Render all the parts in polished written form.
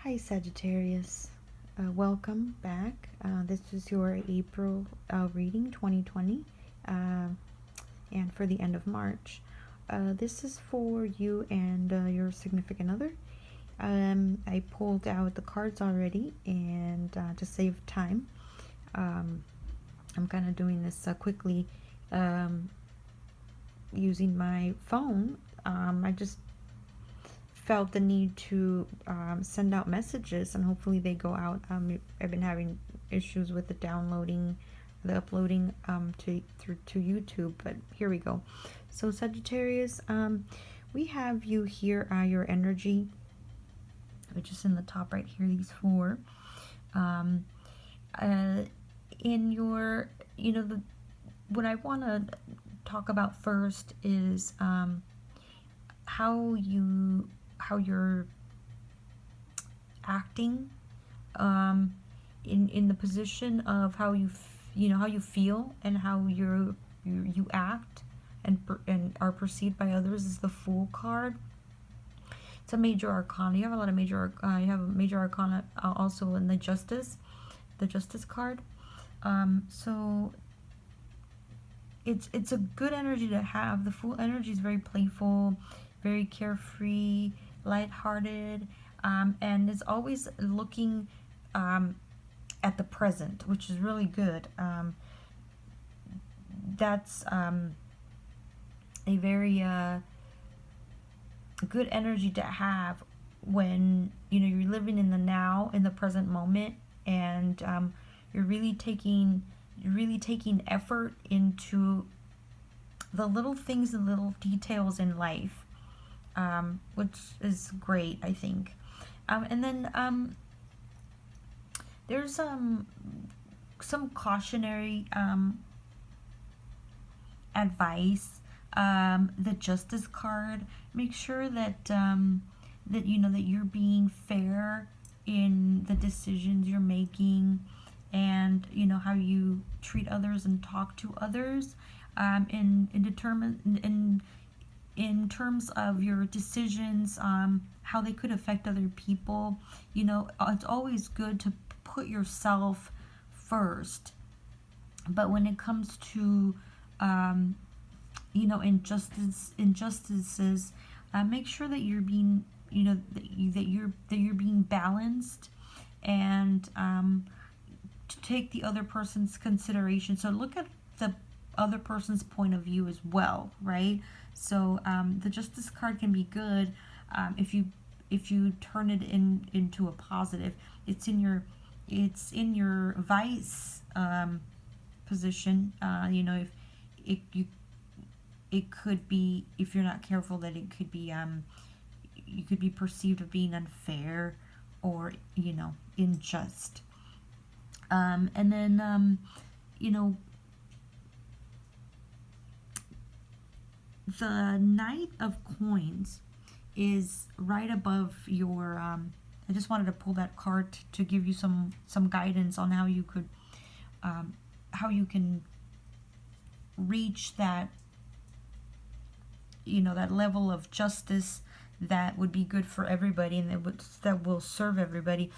Hi Sagittarius, welcome back. This is your April reading 2020 and for the end of March. This is for you and your significant other. I pulled out the cards already, and to save time, I'm kind of doing this quickly using my phone. I just felt the need to send out messages, and hopefully they go out. I've been having issues with the uploading to YouTube, but here we go. So Sagittarius, we have you here, your energy, which is in the top right here, these four. In your, what I want to talk about first is how you're acting in the position of how how you feel and how you act and are perceived by others is the Fool card. It's a major arcana. You have a lot of major you have a major arcana also in the Justice card. So it's a good energy to have. The Fool energy is very playful, very carefree, lighthearted, and is always looking at the present, which is really good. That's a very good energy to have when you're living in the now, in the present moment, and you're really taking effort into the little things and little details in life, which is great, I think. And then there's some cautionary advice. The Justice card. Make sure that that you're being fair in the decisions you're making, and how you treat others and talk to others. In terms of your decisions, how they could affect other people. It's always good to put yourself first, but when it comes to injustices, make sure that you're being that you're being balanced, and to take the other person's consideration. So look at the other person's point of view as well, right? So the Justice card can be good if you turn it into a positive. It's in your vice position. If it could be, if you're not careful, that it could be you could be perceived of being unfair or unjust. And then the Knight of Coins is right above your I just wanted to pull that card to give you some guidance on how you could how you can reach that that level of justice that would be good for everybody, and that will serve everybody.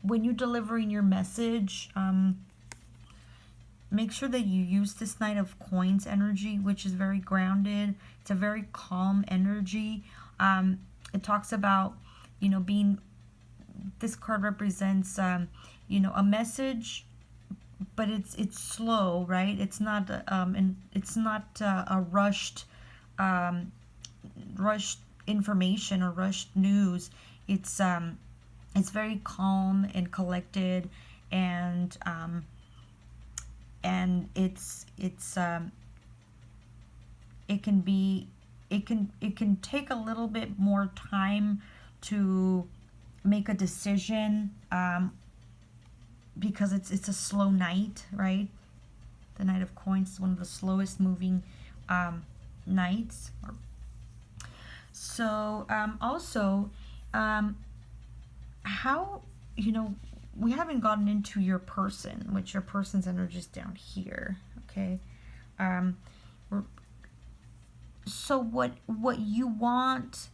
When you're delivering your message, make sure that you use this Knight of Coins energy, which is very grounded. It's a very calm energy. It talks about being, this card represents a message, but it's slow, right? It's not a rushed information or rushed news. It's very calm and collected, and it can take a little bit more time to make a decision, because it's a slow knight, right? The Knight of Coins is one of the slowest moving knights. So also, how we haven't gotten into your person, which your person's energy is down here. Okay. So what you want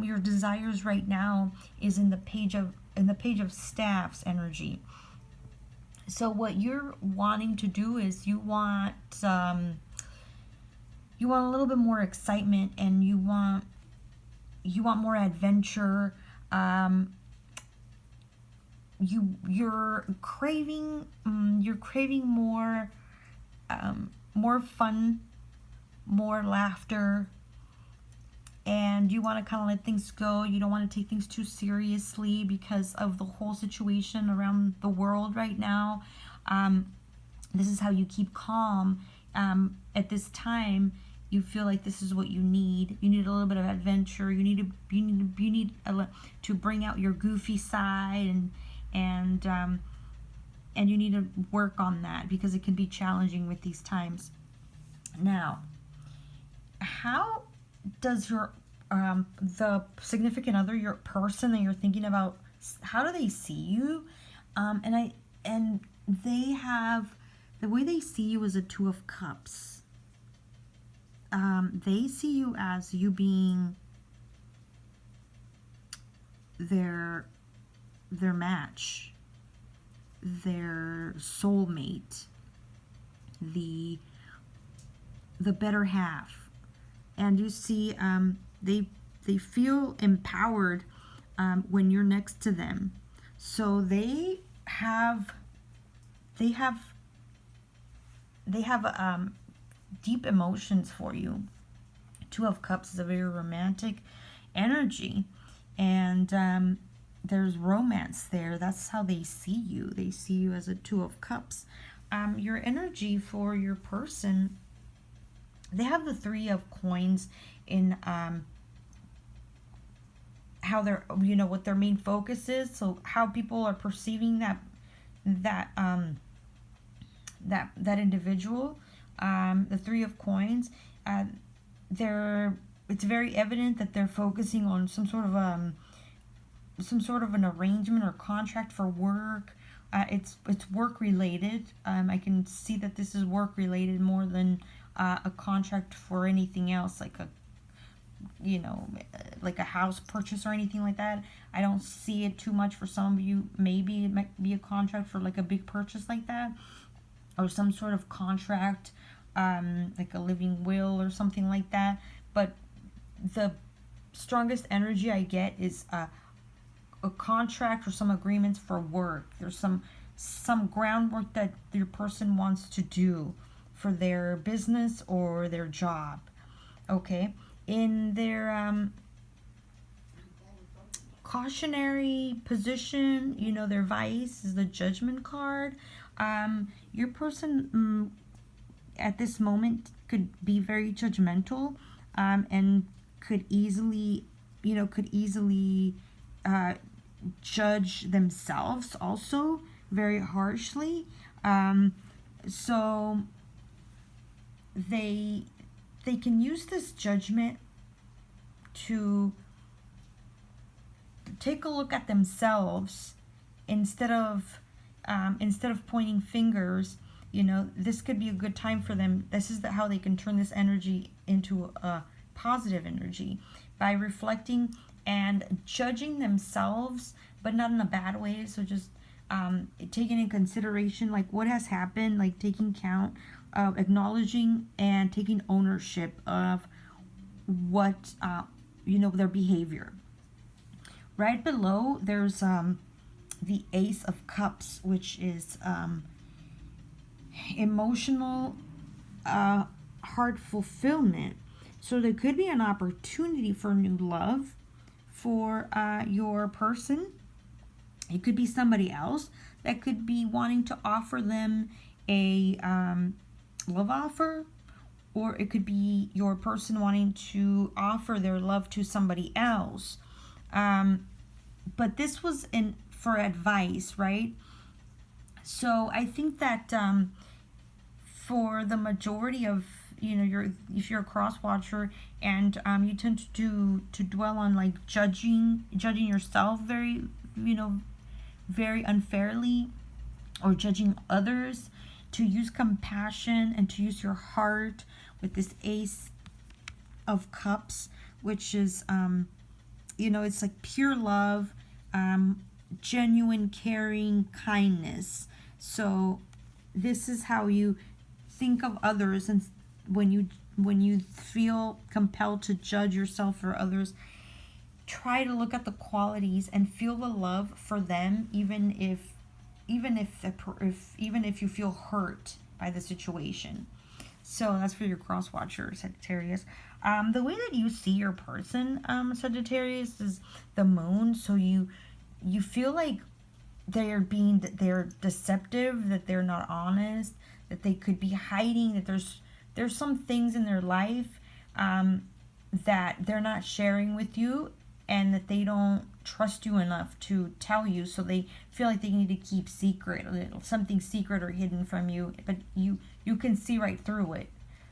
your desires right now is in the page of staffs energy. So what you're wanting to do is you want a little bit more excitement, and you want more adventure. You're craving more fun, more laughter, and you want to kind of let things go. You don't want to take things too seriously because of the whole situation around the world right now. This is how you keep calm at this time. You feel like this is what you need. You need a little bit of adventure. You need to bring out your goofy side, and you need to work on that because it can be challenging with these times. Now, how does your the significant other, your person that you're thinking about, how do they see you? And they have, the way they see you is a Two of Cups. They see you as you being their match, their soulmate, the better half. And you see, they feel empowered when you're next to them. So they have deep emotions for you. Two of Cups is a very romantic energy, and there's romance there. That's how they see you. They see you as a Two of Cups. Your energy for your person, they have the Three of Coins in how they're, what their main focus is. So how people are perceiving that individual. The Three of Coins, it's very evident that they're focusing on some sort of an arrangement or contract for work. It's work related. I can see that this is work related more than a contract for anything else, like a house purchase or anything like that. I don't see it too much for some of you. Maybe it might be a contract for like a big purchase like that, or some sort of contract, like a living will or something like that. But the strongest energy I get is a contract or some agreements for work. There's some groundwork that your person wants to do for their business or their job. Okay, in their cautionary position, their vice is the Judgment card. Your person at this moment could be very judgmental, and could easily judge themselves also very harshly. So they can use this judgment to take a look at themselves instead of pointing fingers. This could be a good time for them. This is how they can turn this energy into a positive energy, by reflecting and judging themselves, but not in a bad way. So just taking in consideration like what has happened, like taking count, acknowledging and taking ownership of what their behavior. Right below there's the Ace of Cups, which is emotional heart fulfillment. So there could be an opportunity for new love for your person. It could be somebody else that could be wanting to offer them a love offer, or it could be your person wanting to offer their love to somebody else. But this was for advice, right? So I think that for the majority of if you're a cross watcher, and you tend to dwell on like judging yourself very very unfairly, or judging others, to use compassion and to use your heart with this Ace of Cups, which is it's like pure love, genuine caring kindness. So this is how you think of others, and when you feel compelled to judge yourself or others, try to look at the qualities and feel the love for them, even if you feel hurt by the situation. So that's for your cross watcher, Sagittarius. The way that you see your person, Sagittarius, is the moon. So you feel like they're deceptive, that they're not honest, that they could be hiding, that there's some things in their life that they're not sharing with you, and that they don't trust you enough to tell you, so they feel like they need to keep something secret or hidden from you, but you can see right through it.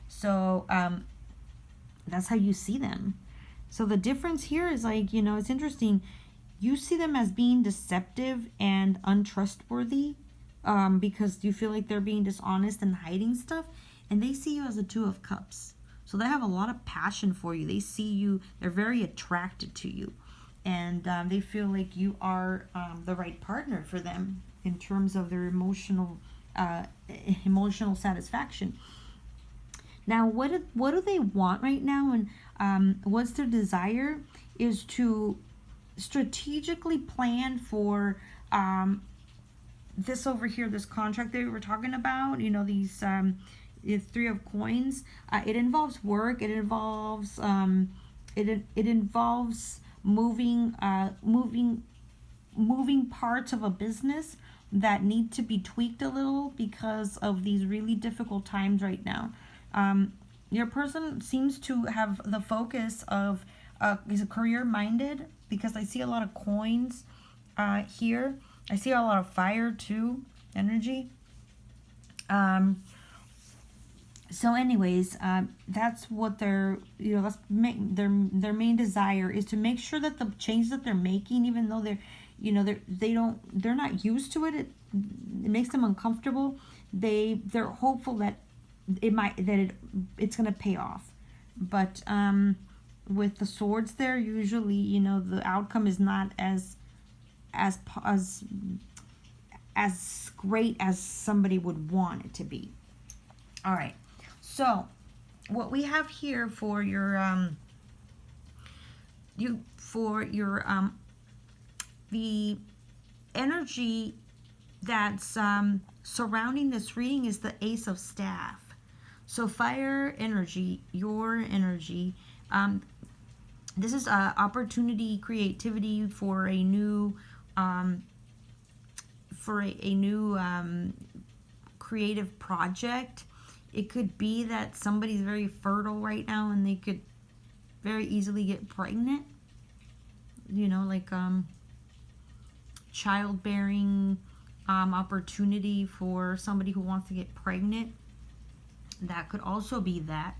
So that's how you see them. So the difference here is like, it's interesting. You see them as being deceptive and untrustworthy, because you feel like they're being dishonest and hiding stuff, and they see you as a Two of Cups. So they have a lot of passion for you. They see you, they're very attracted to you. And they feel like you are the right partner for them in terms of their emotional satisfaction. Now, what do they want right now? And what's their desire is to strategically plan for this over here, this contract that we were talking about. These Three of Coins. It involves work. It involves it involves moving parts of a business that need to be tweaked a little because of these really difficult times right now. Your person seems to have the focus of is career minded, because I see a lot of coins here. I see a lot of fire too, energy. So anyways, that's what their main desire is, to make sure that the changes that they're making, even though they're not used to it, it makes them uncomfortable. They're hopeful that it's gonna pay off. But with the swords there, usually the outcome is not as great as somebody would want it to be. All right. So, what we have here for your the energy that's surrounding this reading is the Ace of Staff. So, fire energy, your energy. This is opportunity, creativity for a new creative project. It could be that somebody's very fertile right now and they could very easily get pregnant. Like childbearing opportunity for somebody who wants to get pregnant. That could also be that.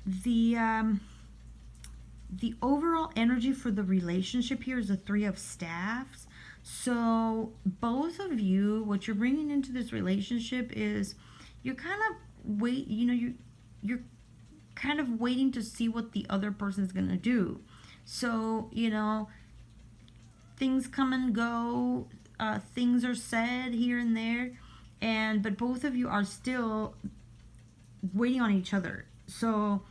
The overall energy for the relationship here is the Three of Staffs. So both of you, what you're bringing into this relationship is you're kind of you're kind of waiting to see what the other person's going to do. So, things come and go, things are said here and there, but both of you are still waiting on each other. So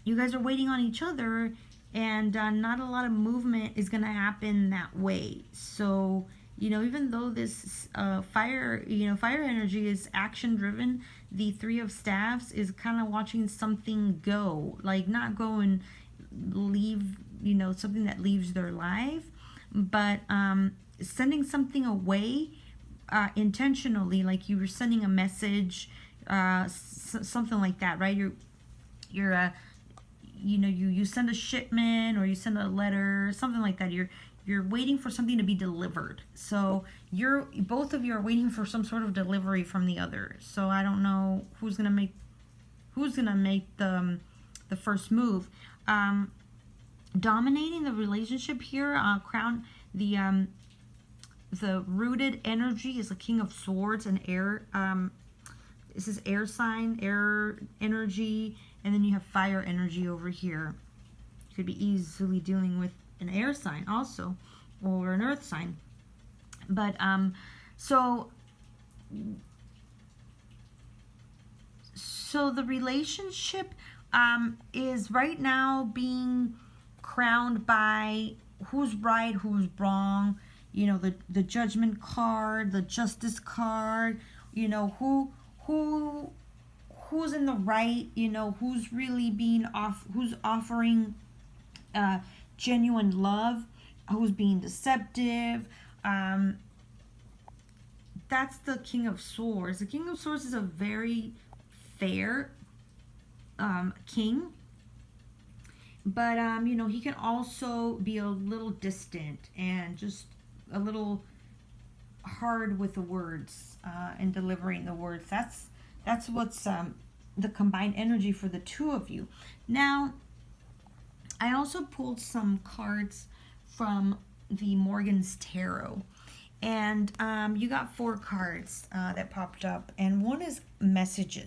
you guys are waiting on each other, and not a lot of movement is going to happen that way. So, even though this fire energy is action driven, the Three of Staffs is kind of watching something go, like not go and leave, something that leaves their life, but sending something away intentionally, like you were sending a message, something like that, right? You send a shipment, or you send a letter, something like that. You're waiting for something to be delivered. So both of you are waiting for some sort of delivery from the other. So I don't know who's gonna make the first move. Dominating the relationship here, the rooted energy is the King of Swords and air. this is air sign, air energy, and then you have fire energy over here. You could be easily dealing with an air sign also, or an earth sign. But so the relationship is right now being crowned by who's right, who's wrong. You know, the judgment card, the justice card. You know, who's in the right. You know, who's really who's offering genuine love, who's being deceptive. That's the King of Swords. The King of Swords is a very fair king, but you know, he can also be a little distant and just a little hard with the words and delivering the words. That's what's the combined energy for the two of you. Now, I also pulled some cards from the Morgan's Tarot, and you got 4 cards that popped up, and one is messages.